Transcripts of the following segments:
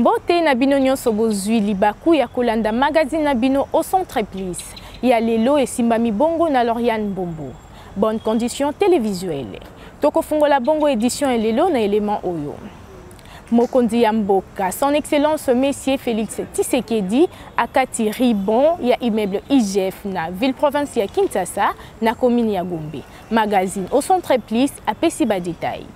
Mbote na bino nyonso bozwi libaku ya kolanda magazine na bino au centre plus. Ya lelo et simbami bongo na Lauriane Bombo. Bonne condition télévisuelle. Toko fungola bongo édition et lelo na élément oyo. Mokondi ya mboka, son excellence Messier Félix Tshisekedi akati ribon ya immeuble IGF na ville province ya Kinshasa na commune ya Gombe. Magazine au centre plus a pesiba détail.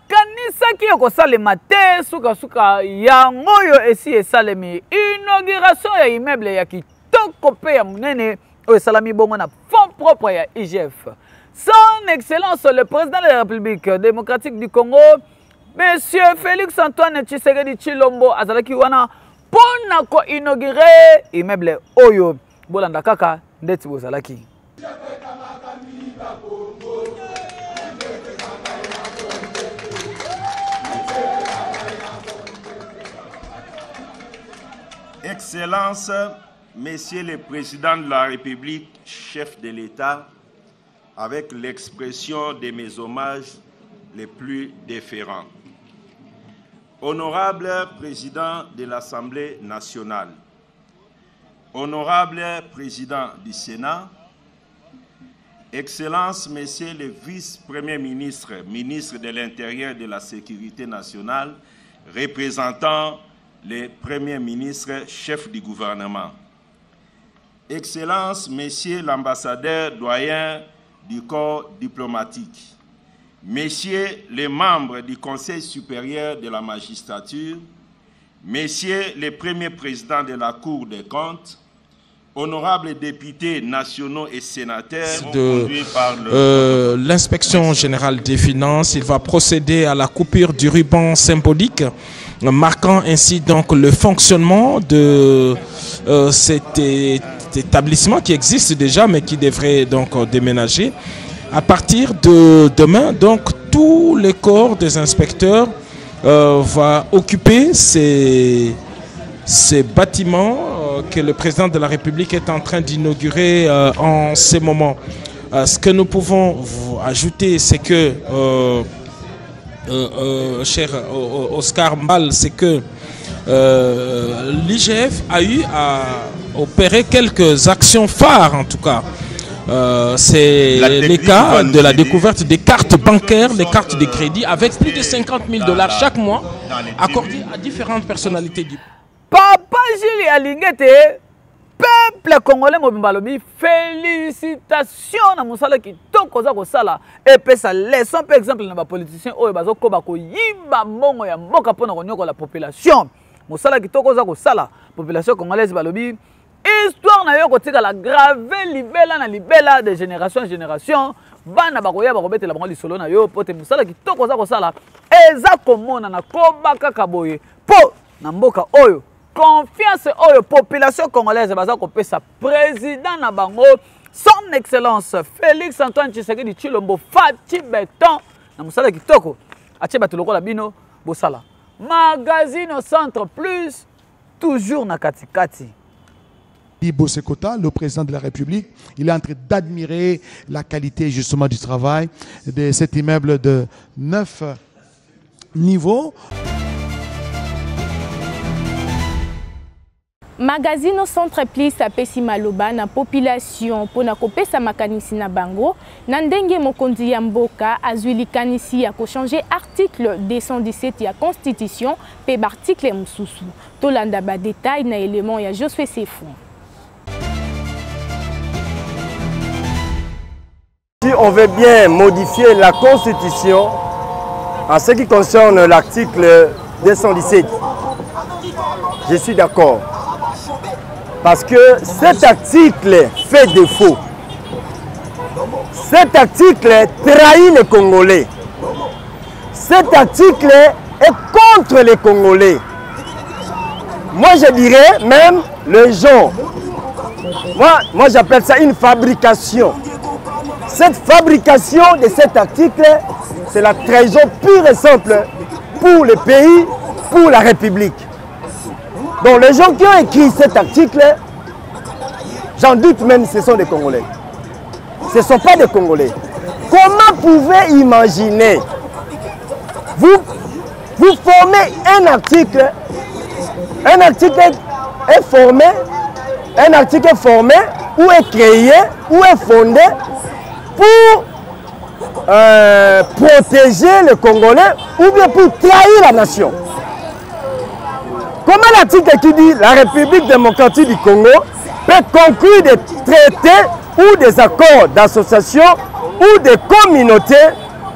Kanisa ki yoko salema te suka yango yo esi esalemi inauguration ya immeuble ya kitoko pe ya munene o esalami bongo na fond propre ya IGF. Son excellence le président de la République démocratique du Congo, monsieur Félix Antoine Tshisekedi Tshilombo azalaki wana pona ko inaugurer immeuble oyo bolanda kaka ndeti bozalaki. Excellence, Messieurs le Président de la République, chef de l'État, avec l'expression de mes hommages les plus déférents. Honorable Président de l'Assemblée nationale, Honorable Président du Sénat, Excellence, Messieurs le Vice-Premier ministre, ministre de l'Intérieur et de la Sécurité nationale, représentant le Premier ministre, chef du gouvernement. Excellence, Messieurs l'ambassadeur doyen du corps diplomatique, Messieurs les membres du Conseil supérieur de la magistrature, Messieurs les premiers présidents de la Cour des comptes, honorables députés nationaux et sénateurs de l'inspection générale des finances, il va procéder à la coupure du ruban symbolique, marquant ainsi donc le fonctionnement de cet établissement qui existe déjà mais qui devrait donc déménager. À partir de demain, donc tous les corps des inspecteurs vont occuper ces bâtiments que le président de la République est en train d'inaugurer en ce moment. Ce que nous pouvons ajouter, c'est que cher Oscar Mbal, c'est que l'IGF a eu à opérer quelques actions phares en tout cas. C'est les cas de la découverte des cartes bancaires, des cartes de crédit avec plus de 50 000 $ chaque mois accordés à différentes personnalités du Papa Julie Alingete, peuple congolais mobimba félicitations na musala kitoko za kosala et pesa leçon par exemple na ba politicien oyo bazoko bako yimba mbongo ya mboka pona konyoko la population musala kitoko za kosala population congolaise balobi histoire na yo kotika la grave libela na libela de génération en génération bana bakoya bakobetela bango lisolo na yo pote musala kitoko za kosala eza komona na kobaka kaboye po na mboka oyo confiance oyo population congolaise baza kopesa président na bango son excellence Félix Antoine Tshisekedi Tshilombo Fati Beton na musala kitoko atie bato lokola bino bosala magazine au centre plus toujours na katikati. Bosekota, le président de la République, il est en train d'admirer la qualité justement du travail de cet immeuble de 9 niveaux. Magazine au centre plus a pesi maloba na population pona kopesa makanisi na bango na ndenge mokonzi ya mboka azwili kanisi ya ko changer article 217 ya constitution pe article mususu tolanda ba détail na élément ya Josué Sefou. Si on veut bien modifier la constitution en ce qui concerne l'article 217, je suis d'accord. Parce que cet article fait défaut. Cet article trahit les Congolais. Cet article est contre les Congolais. Moi, je dirais même les gens. Moi j'appelle ça une fabrication. Cette fabrication de cet article, c'est la trahison pure et simple pour le pays, pour la République. Donc les gens qui ont écrit cet article, j'en doute même ce sont des Congolais. Ce ne sont pas des Congolais. Comment pouvez-vous imaginer vous formez un article est formé, ou est créé, ou est fondé pour protéger le Congolais ou bien pour trahir la nation. Comment l'article qui dit la République démocratique du Congo peut conclure des traités ou des accords d'association ou des communautés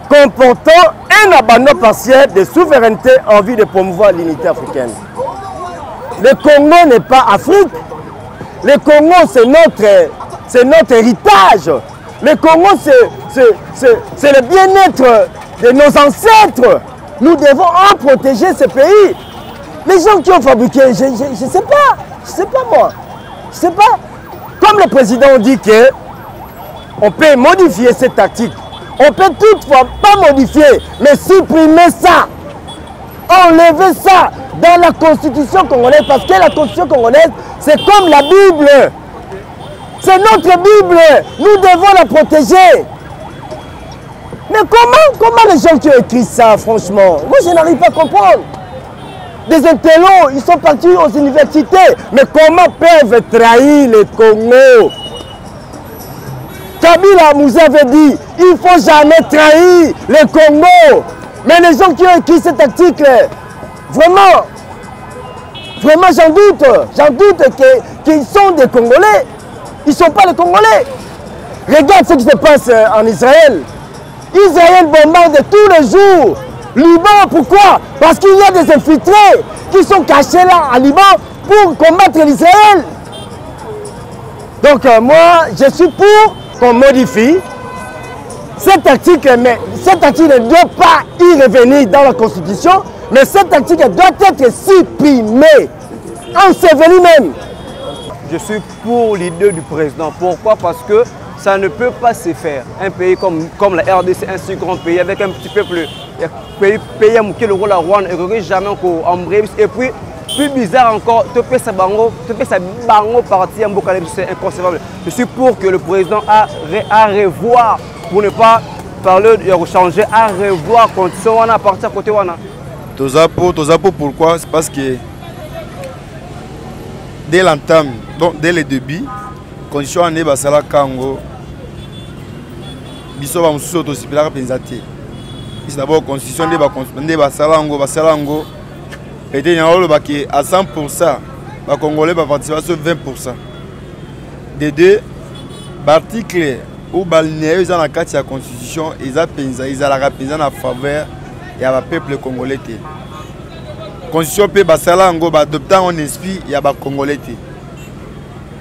comportant un abandon partiel de souveraineté en vue de promouvoir l'unité africaine. Le Congo n'est pas Afrique. Le Congo, c'est notre héritage. Le Congo, c'est le bien-être de nos ancêtres. Nous devons en protéger ce pays. Les gens qui ont fabriqué, je ne sais pas moi. Je sais pas. Comme le président dit qu'on peut modifier cette tactique. On peut toutefois pas modifier, mais supprimer ça. Enlever ça dans la constitution congolaise. Parce que la constitution congolaise, c'est comme la Bible. C'est notre Bible. Nous devons la protéger. Mais comment les gens qui ont écrit ça, franchement? Moi, je n'arrive pas à comprendre. Des intellos, ils sont partis aux universités. Mais comment peuvent trahir le Congo? Kabila nous avait dit, il ne faut jamais trahir le Congo. Mais les gens qui ont écrit cet article, vraiment, j'en doute qu'ils sont des Congolais. Ils ne sont pas les Congolais. Regarde ce qui se passe en Israël. Israël bombarde tous les jours. Liban, pourquoi? Parce qu'il y a des infiltrés qui sont cachés là en Liban pour combattre l'Israël. Donc moi, je suis pour qu'on modifie cet article, mais cet article ne doit pas y revenir dans la Constitution, mais cet article doit être supprimé, enseveli même. Je suis pour l'idée du président. Pourquoi? Parce que ça ne peut pas se faire. Un pays comme la RDC, un si grand pays, avec un petit peuple, pays qui le rôle à Rwanda, et jamais en bref. Et puis, plus bizarre encore, tu peux sa bango partie en Bokale, c'est inconcevable. Je suis pour que le président a revoir, pour ne pas parler de changer, à revoir condition à partir à côté. Tozapo, pourquoi? C'est parce que dès l'entame, donc dès le début, condition à Nebasala Kango, biso ba mususu tosipelaka penza te. C'est d'abord constitution de Basalango, et il y a à 100%, les Congolais vont participer sur 20%. Des deux, l'article où ils ont la carte de la constitution, ils ont la représentation en faveur du peuple congolais. La constitution peut Basalango, adopter en esprit, il y a des Congolais. La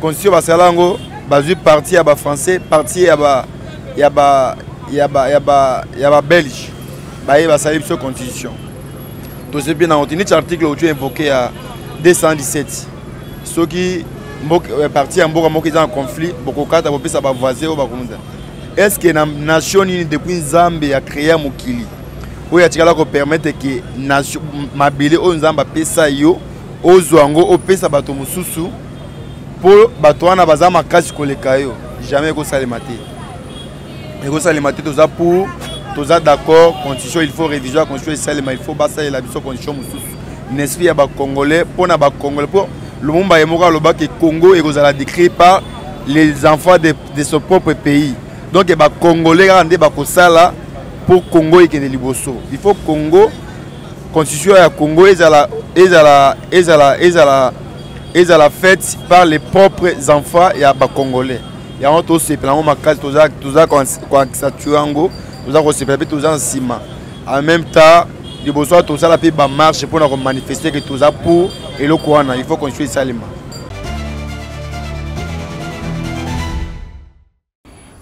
constitution Basalango, il parti à français, parti il y a belge. Il y a la constitution. Donc c'est bien dans l'article où tu as invoqué à 217. Ceux qui sont partis en conflit, beaucoup de gens ont voisin. Est-ce que la nation depuis Zambie a créé un Mokili? Où il y a qui permettre que la nation mabile aux Zambie pesa yo, aux Zouango, aux pesa bato mususu pour batouana bazama kazi kolekayo. Jamais ko salemate. Et ko salemate tout ça pour tous d'accord, constitution, il faut réviser la constitution, il faut passer la constitution. N'est-ce pas, il y a des Congolais, pour les Congolais, pour le monde, il y a que Congo est décrit par les enfants de son propre pays. Donc, il y a des Congolais qui sont pour Congo et qui sont il faut que Congo, constitution à Congo, est la fête par les propres enfants et les Congolais. Il y a aussi plein de nous avons tous en ciment. En même temps, il faut que tout ça marche pour nous manifester que tout ça pour et le courant. Il faut construire ça.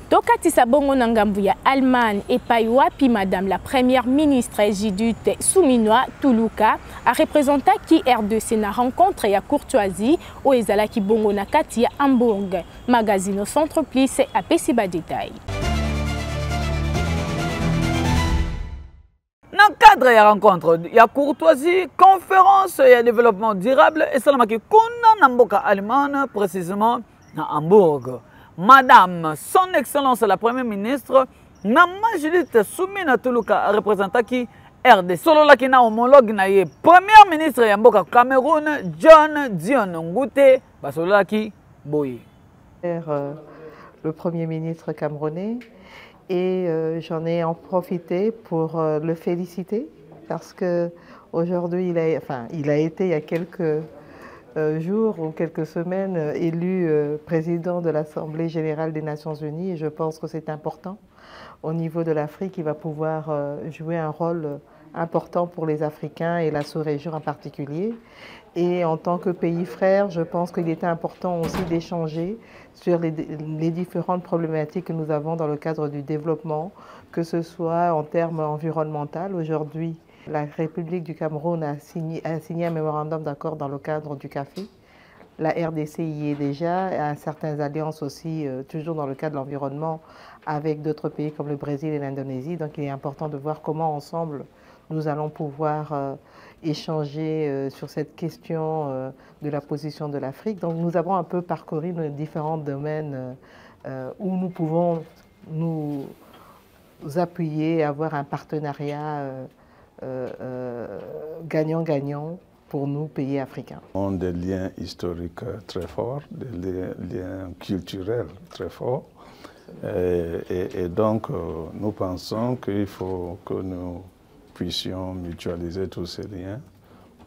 Tokati Sabongo Nangambuya Allemagne et Paiwapi, Madame la Première ministre Judith Suminwa Tuluka a représenté qui RDC na rencontre et à courtoisie au Ezalaki Bongo Nakati à Hamburg. Magazine au centre plus à Pessiba Détail. Dans le cadre de la rencontre, il y a courtoisie, conférence et développement durable et c'est ce qu'on a dans Allemagne, précisément à Hambourg. Madame, son Excellence la Première ministre, Judith Suminwa Tuluka a représenté qui RD sololaki na homologue na ye premier ministre ya mboka Cameroun John Dion Ngute basololaki boye. Le premier ministre camerounais et j'en ai en profité pour le féliciter parce que aujourd'hui il a été il y a quelques jours ou quelques semaines élu président de l'Assemblée générale des Nations Unies et je pense que c'est important au niveau de l'Afrique. Il va pouvoir jouer un rôle important pour les Africains et la sous-région en particulier. Et en tant que pays frère, je pense qu'il était important aussi d'échanger sur les différentes problématiques que nous avons dans le cadre du développement, que ce soit en termes environnementaux. Aujourd'hui, la République du Cameroun a signé un mémorandum d'accord dans le cadre du café. La RDC y est déjà, à certaines alliances aussi, toujours dans le cadre de l'environnement, avec d'autres pays comme le Brésil et l'Indonésie. Donc il est important de voir comment ensemble nous allons pouvoir échanger sur cette question de la position de l'Afrique. Donc nous avons un peu parcouru nos différents domaines où nous pouvons nous appuyer, avoir un partenariat gagnant-gagnant pour nous, pays africains. On a des liens historiques très forts, des liens culturels très forts. Et donc, nous pensons qu'il faut que nous puissions mutualiser tous ces liens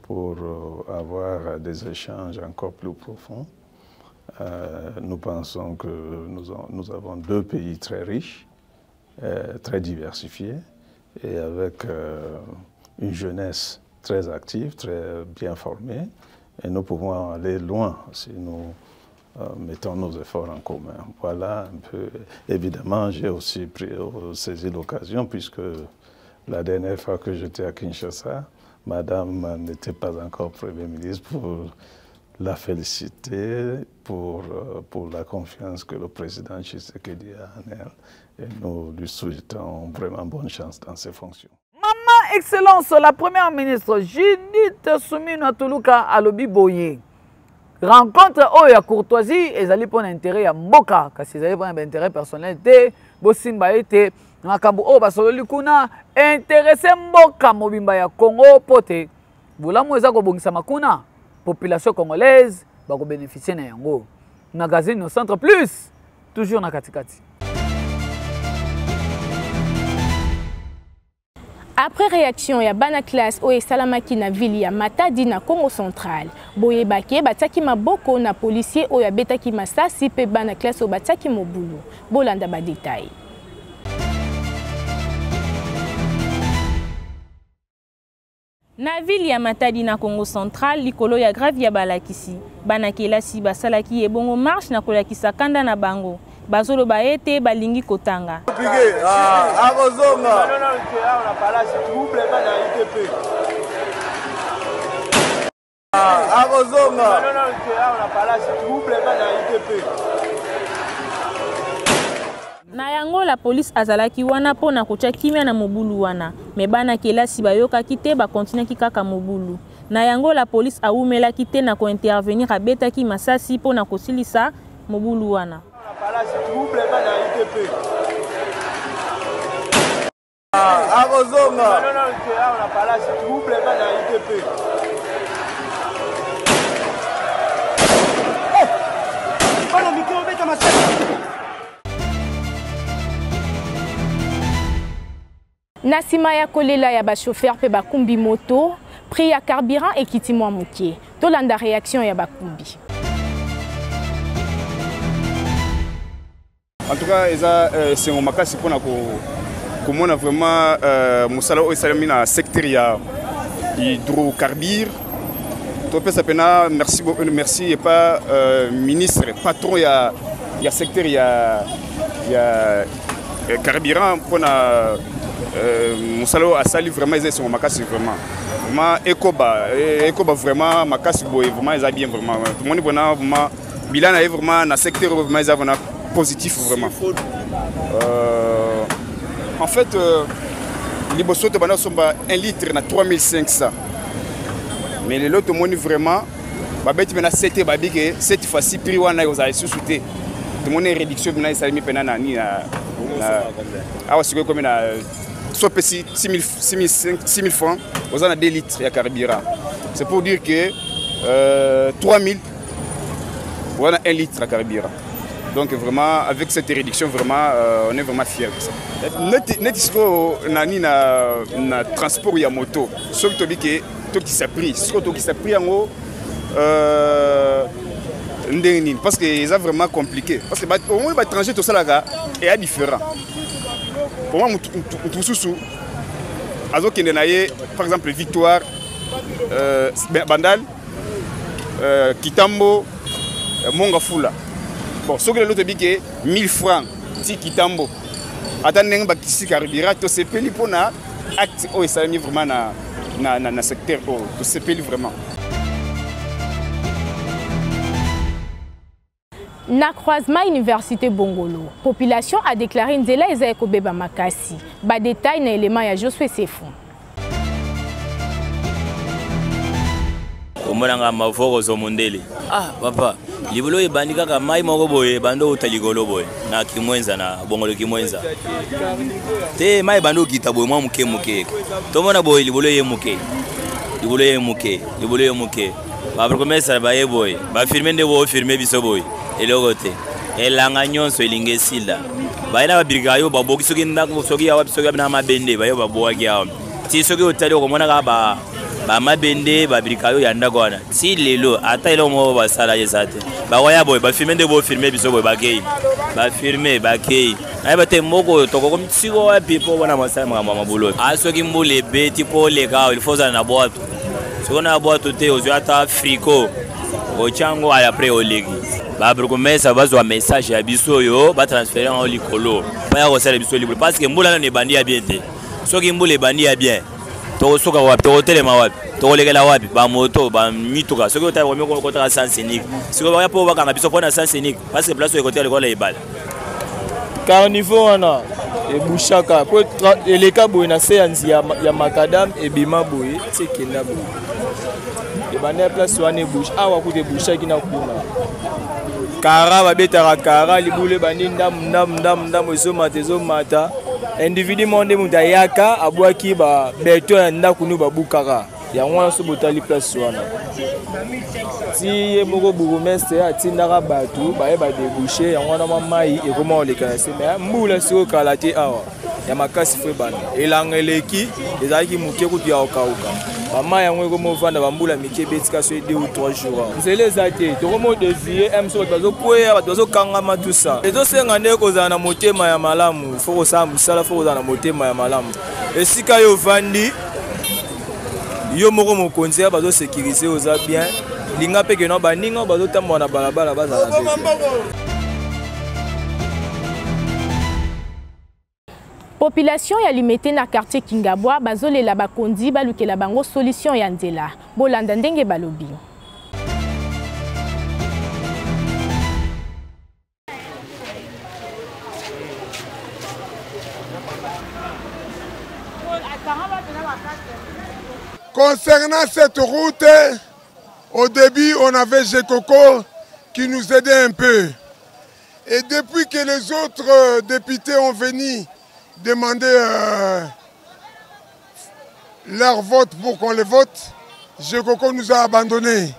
pour avoir des échanges encore plus profonds. Nous pensons que nous avons deux pays très riches, très diversifiés et avec une jeunesse très active, très bien formée. Et nous pouvons aller loin si nous mettons nos efforts en commun. Voilà un peu. Évidemment, j'ai aussi saisi l'occasion puisque la dernière fois que j'étais à Kinshasa, Madame n'était pas encore Premier ministre pour la féliciter pour la confiance que le président Tshisekedi a en elle. Et nous lui souhaitons vraiment bonne chance dans ses fonctions. Maman Excellence, la Première ministre Judith Suminwa Tuluka alobi boye. Rencontre oya courtoisie ezali pour intérêt ya mboka kasi ezali pour intérêt personnel te bosimba ete makambo o basololi kuna intéressé mboka mobimba ya Congo pote bulamu eza kobongisa makuna population congolaise bako bénéficier na yango. Magazine au Centre Plus toujours na katikati. Après réaction ya bana classe o esalamaki na ville ya Matadi na Congo central, boye bake bataki maboko na policier o ya betaki masasi pe bana classe o bataki mobulu. Bolanda ba détail. Na ville ya Matadi na Congo central, likolo ya grave ya balakisi. Bana kelasi basalaki ebongo marche na kolakisa kanda na bango. Bazolo baete balingi kotanga. Na yango la police azalaki wana po na kotia kimia na mobulu wana. Me bana kelasi bayokaki te bakontinaki kaka mobulu. Na yango la police awumelaki te na kointervenir abetaki masasi po na kosilisa mobulu wana. Nasima ya kolela ya ba chauffeur pe bakumbi moto, prix ya carburant ekiti mwa mukie. Tolanda réaction ya bakumbi. En tout cas, c'est un makasi pour nous vraiment musala o salami na secteur ya hydrocarbures. Topé sapena merci et pas ministre patron ya secteur ya carburant pour na musala asali vraiment c'est un makasi vraiment ekoba vraiment makasi boy vraiment ils a bien vraiment tout le monde vraiment bilan est vraiment na secteur vraiment ils a positif vraiment. En fait, les bossos de banane sont 1 litre na 3500. Mais les autres monde vraiment, babet maintenant cette fois-ci prix wana aux allez sous-souter. Tout le monde est réduction maintenant ça mis pena na ni na ah c'est comme na 60 soit 6 000 francs, vous avez 2 litres de carburant. C'est pour dire que 3 000, vous avez 1 litre de carburant. Donc vraiment, avec cette réduction, vraiment, on est vraiment fiers de ça. Net isko nani na transport ya moto. Ce que tu dis que tu s'est pris, ce que tu s'est pris en haut, parce que c'est vraiment compliqué. Parce que au moins l'étranger tout ça là est différent. Pour moi, tout sous par exemple Victoire, Bandal, Kitambo, Mongafula. Bon, ce que l'autre dit que 1000 francs, si Kitambo, attendez que si carburant, tout se paye pour na acte oh ça mis vraiment na secteur oh tout se paye vraiment. Na croisement Université Bongolo, population a déclaré Nzela Ezaeko Beba Makasi. Ba détail na élément ya Josué Sefon. Omonanga mafoko zomondele. Ah papa, libolo ebandika ka mai moko boye bando utaligolo boye na kimwenza na Bongolo kimwenza. Te mai bando kitaboye mwa muke muke. Tomona boye libolo ye muke. Libolo ye muke, libolo ye muke. Ba promesa ba ye boye, ba firme ndebo firme biso boye. Elogote elanga nyonso elingesila baina babirikayo baboki soki ndako soki ya soki na mabende bayo baboaki ya ti soki otali okomona ka ba mabende babirikayo ya ndako wana ti lelo ata elo mo basala yesate bakoya boy ba filmer de bo filmer biso boy bakei ba filmer bakei ay bate moko toko comme tsiko wa pipo wana masala mama bulo asoki mbule beti po le ka il faut na boîte soko na boîte te ozata frico ochango ala après olegi ba promesa bazwa message ya biso yo ba transférer en likolo pa ya kosala biso libre parce que mbula ne bandi ya bien te soki mbula bandi ya bien to soka wapi to telema wapi to lekela wapi ba moto ba mituka soki otaya komi ko kota sans unique siko ba po ba kanga biso pona sans unique parce que place ko tele ko la ibala carnivore wana e bushaka po eleka boy na séance ya macadam e bima boy sekenda boy e bana place wana bush awa ku de bushaki na kuna kara babetaka kara libule bandi ndam ezo mata individu monde muta yaka abwaki ba beto ya ndako nu babukaka yango wana so botali place wana ti ye moko bourgmestre atindaka bato baye badebouche yango wana mai ekoma oleka na se me mbula siko kala te awa ya makasi fwe bana elanga eleki ezalaki moke kutu ya okauka bama yango ekoma ovanda bambula mike ebetika so 2 ou 3 jours nzela eza te tokoma odevie mso bato bazokweya bato bazokangama tusa ezosenga nde kozala na motema ya malamu fo kosala mosala fo kozala na motema ya malamu esika yo ovandi yo moko mokonzi ya bazosécurize oza bien linga mpe keno baninga bazotambola na balabala bazala te. Population ya limité na quartier Kingabwa bazolela bakondi balukela bango solution ya nzela bolanda ndenge balobi. Concernant cette route, au début, on avait Gekoko qui nous aidait un peu. Et depuis que les autres députés ont venu demander leur vote pour qu'on les vote, Gekoko nous a abandonnés.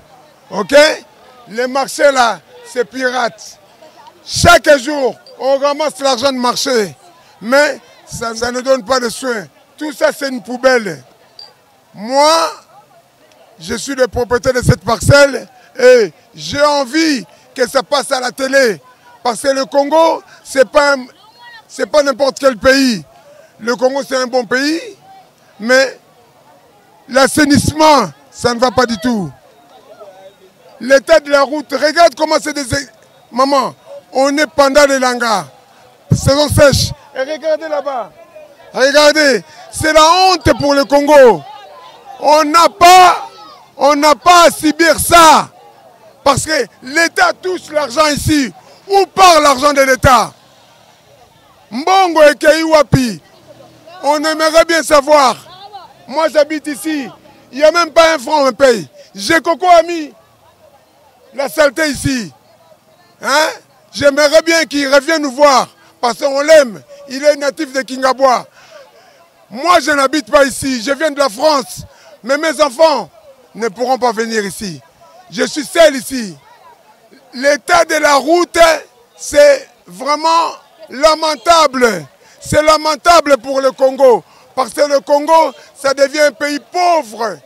Ok? Les marchés là, c'est pirate. Chaque jour, on ramasse l'argent de marché, mais ça ne donne pas de soins. Tout ça, c'est une poubelle. Moi, je suis le propriétaire de cette parcelle et j'ai envie que ça passe à la télé. Parce que le Congo, c'est pas n'importe quel pays. Le Congo, c'est un bon pays, mais l'assainissement, ça ne va pas du tout. L'état de la route, regarde comment c'est des... Maman, on est pendant les langas, saison sèche. Et regardez là-bas, regardez, c'est la honte pour le Congo. On n'a pas à subir ça. Parce que l'État touche l'argent ici. Où part l'argent de l'État? Mbongo et Keiwapi. On aimerait bien savoir. Moi j'habite ici. Il n'y a même pas un franc à me paye. J'ai Coco a mis la saleté ici. Hein? J'aimerais bien qu'il revienne nous voir. Parce qu'on l'aime. Il est natif de Kingabwa. Moi, je n'habite pas ici, je viens de la France. Mais mes enfants ne pourront pas venir ici. Je suis seul ici. L'état de la route, c'est vraiment lamentable. C'est lamentable pour le Congo. Parce que le Congo, ça devient un pays pauvre.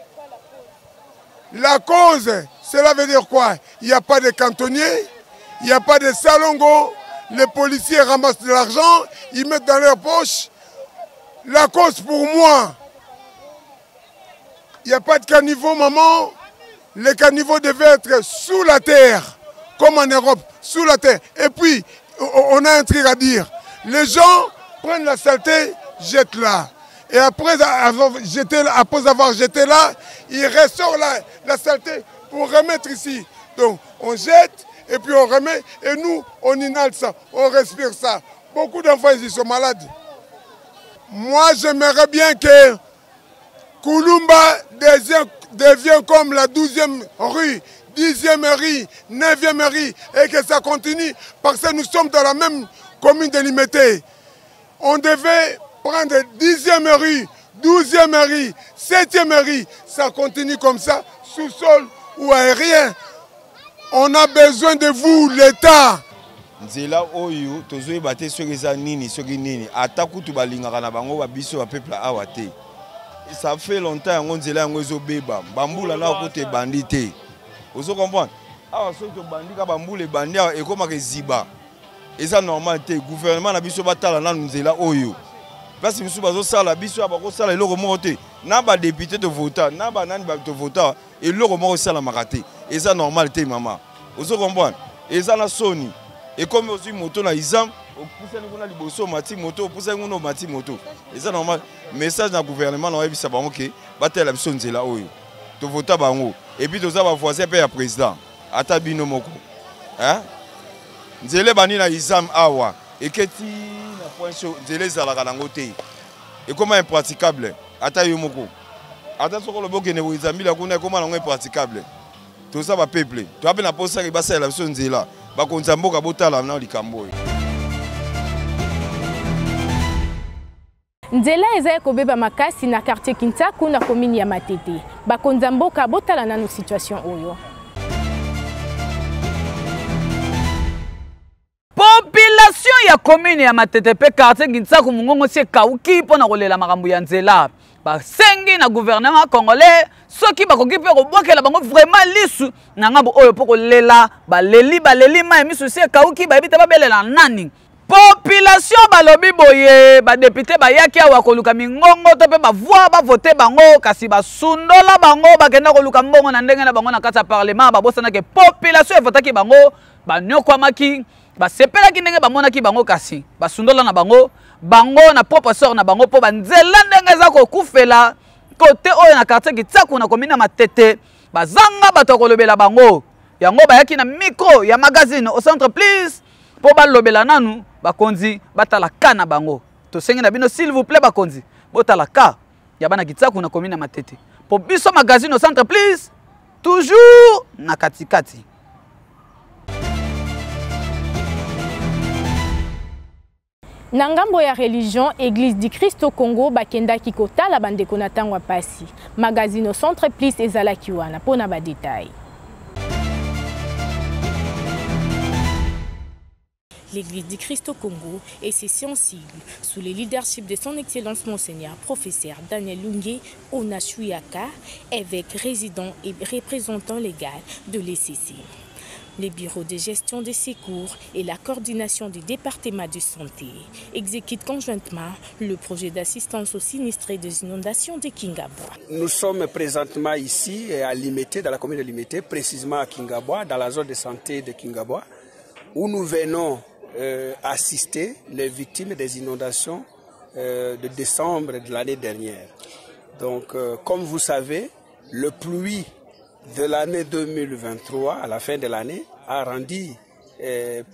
La cause, cela veut dire quoi? Il n'y a pas de cantonniers, il n'y a pas de salongo. Les policiers ramassent de l'argent, ils mettent dans leur poche. La cause pour moi, il n'y a pas de caniveau, maman. Les caniveaux devaient être sous la terre, comme en Europe, sous la terre. Et puis, on a un truc à dire. Les gens prennent la saleté, jettent là. Et après avoir jeté là, ils ressortent la saleté pour remettre ici. Donc, on jette et puis on remet. Et nous, on inhale ça, on respire ça. Beaucoup d'enfants ici sont malades. Moi, j'aimerais bien que Kulumba devient comme la 12e rue, 10e rue, 9e rue, et que ça continue, parce que nous sommes dans la même commune délimitée. On devait prendre 10e rue, 12e rue, 7e rue, ça continue comme ça, sous-sol ou aérien. On a besoin de vous, l'État. Nzela oyo tozoyeba te soki eza nini soki nini ata kutu balingaka na bango babiso ba peuple awa te. Ça fait longtemps yango nzela yango ezobeba bambula na kote bandi te. Ozo comprendre? Awa soki to bandi ka bambula bandi ekomaka eziba. Eza normal te gouvernement na biso batala na nzela oyo. Basi biso bazosala biso abakosala eloko moko te. Na ba député de voter, na ba nani ba to voter eloko moko sala makate. Eza normal te mama. Ozo comprendre? Eza na soni. Et comme aussi moto na exam, on pousse nous na liboso mati moto, on pousse nous mati moto. Et ça normal. Message na gouvernement na yebisa bango ke batela biso nzela oyo. To vota bango. Et puis to za ba voisin pe ya président. Ata bino moko. Hein? Nzele bani na exam awa. Et keti na point chaud, nzele zalaka nango te. Et comment impraticable? Ata yo moko. Ata soko lobo ke ne bo exam la kuna comment nango impraticable. To za ba peuple. To ape na posa ke basa la biso nzela. Nzela eza kobeba makasi na quartier Kintaku na commune ya Matete. Bakonza mboka botala na situation oyo. Population ya commune ya Matete pe quartier Kintaku mungongo sie kauki pona kolela makambo ya nzela. Basengi na gouvernement congolais soki bakoki pe kobokela bango vraiment lisu na ngambo oyo poko lela baleli mai misu sie kauki bayebita babelela nani. Population balobi boye ba député bayaki awa koluka mingongo to pe bavoi bavote bango kasi basundola bango bakenda koluka mbongo na ndenge na bango na kati ya parlement babosana ke population evotaki bango banyokwamaki basepelaki ndenge bamonaki bango kasi basundola na bango na propre sort na bango po banzela ndenge za kokufela côté oyo na quartier Kitsaku na commune Matete bazanga bato kolobela bango yango bayaki na micro ya magazine au centre please po balobela nanu bakonzi batala kana bango to sengi na bino s'il vous plaît bakonzi botala ka ya bana Kitsaku na commune Matete po biso magazine au centre please toujours na katikati. Nangambo ya religion, Église du Christ au Congo, bakenda kikota la bande konatangwa pasi. Magazine au centre plus ezala kiwana pona ba détail. L'Église du Christ au Congo et ses sensibles sous le leadership de son Excellence Monseigneur Professeur Daniel Lungue Onachuyaka, évêque résident et représentant légal de l'ECC. Les bureaux de gestion des secours et la coordination du département de santé exécutent conjointement le projet d'assistance aux sinistrés des inondations de Kingabwa. Nous sommes présentement ici à Limete, dans la commune de Limete, précisément à Kingabwa, dans la zone de santé de Kingabwa, où nous venons assister les victimes des inondations de décembre de l'année dernière. Donc, comme vous savez, le pluie de l'année 2023, à la fin de l'année, a rendu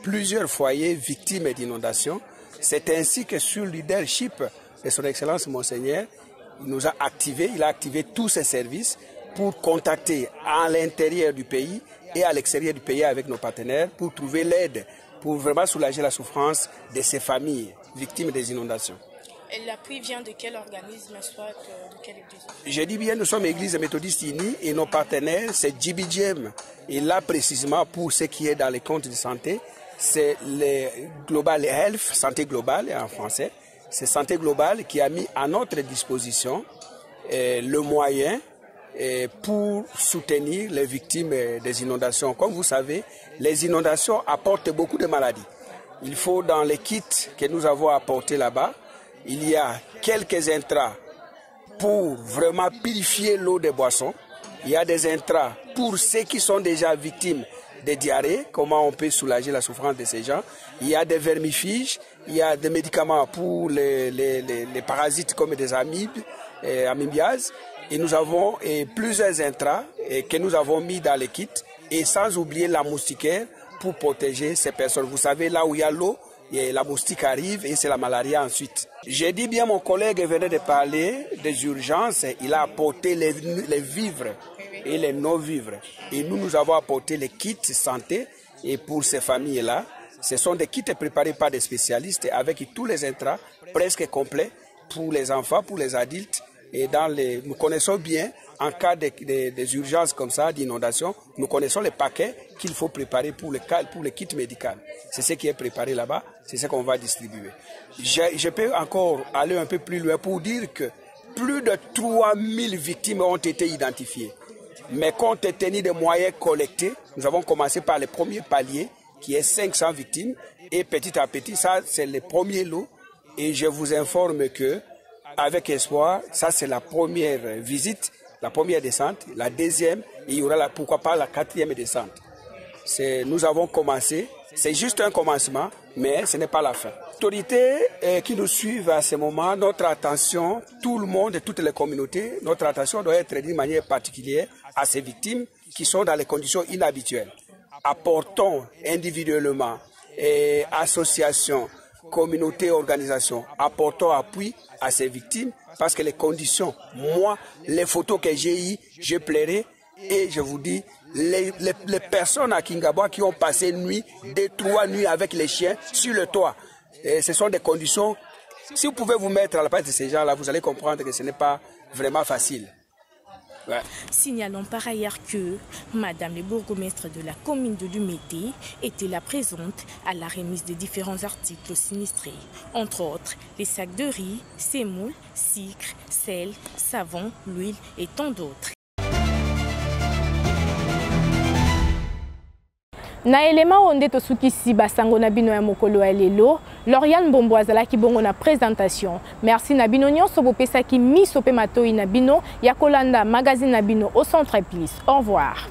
plusieurs foyers victimes d'inondations. C'est ainsi que sur le leadership de son Excellence Monseigneur, il a activé tous ses services pour contacter à l'intérieur du pays et à l'extérieur du pays avec nos partenaires pour trouver l'aide, pour vraiment soulager la souffrance de ces familles victimes des inondations. Et l'appui vient de quel organisme, soit de quelle église? Je dis bien, nous sommes Église méthodiste unie et nos partenaires, c'est GBGM. Et là, précisément, pour ce qui est dans les comptes de santé, c'est le Global Health, santé globale en français. C'est Santé globale qui a mis à notre disposition le moyen pour soutenir les victimes des inondations. Comme vous savez, les inondations apportent beaucoup de maladies. Il faut, dans les kits que nous avons apportés là-bas, il y a quelques intrants pour vraiment purifier l'eau des boissons. Il y a des intrants pour ceux qui sont déjà victimes de diarrhée, comment on peut soulager la souffrance de ces gens. Il y a des vermifuges, il y a des médicaments pour les parasites comme des amibes, amibiases. Et nous avons plusieurs intrants que nous avons mis dans les kits, et sans oublier la moustiquaire pour protéger ces personnes. Vous savez, là où il y a l'eau, la moustique arrive et c'est la malaria ensuite. J'ai dit bien, mon collègue venait de parler des urgences, il a apporté les vivres et les non-vivres. Et nous avons apporté les kits santé, et pour ces familles-là, ce sont des kits préparés par des spécialistes avec tous les intrants presque complets pour les enfants, pour les adultes. Et nous connaissons bien, en cas des urgences comme ça, d'inondation, nous connaissons les paquets qu'il faut préparer pour le kit médical. C'est ce qui est préparé là-bas, c'est ce qu'on va distribuer. Je peux encore aller un peu plus loin pour dire que plus de 3000 victimes ont été identifiées. Mais compte tenu des moyens collectés, nous avons commencé par le premier palier, qui est 500 victimes, et petit à petit, ça c'est le premier lot. Et je vous informe que, avec espoir, ça c'est la première visite, la première descente, la deuxième, et il y aura pourquoi pas la quatrième descente. Nous avons commencé, c'est juste un commencement, mais ce n'est pas la fin. Les autorités qui nous suivent à ce moment, notre attention, tout le monde, toutes les communautés, notre attention doit être d'une manière particulière à ces victimes qui sont dans les conditions inhabituelles. Apportons individuellement, associations, communautés, organisations, apportons appui à ces victimes parce que les conditions, moi, les photos que j'ai eues, je plairais et je vous dis, les personnes à Kingabwa qui ont passé nuit, 2-3 nuits avec les chiens sur le toit, ce sont des conditions, si vous pouvez vous mettre à la place de ces gens-là, vous allez comprendre que ce n'est pas vraiment facile. Ouais. Signalons par ailleurs que Madame le bourgmestre de la commune de Lumete était là présente à la remise des différents articles sinistrés, entre autres les sacs de riz, semoule, sucre, sel, savon, l'huile et tant d'autres. Na elema onde tosukisi basango na bino ya mokolo ya lelo, Lauriane Mbombo azalaki bongo na présentation. Merci na bino nyonso bopesaki miso pe matoi na bino ya kolanda magazine na bino au centre plus. Au revoir.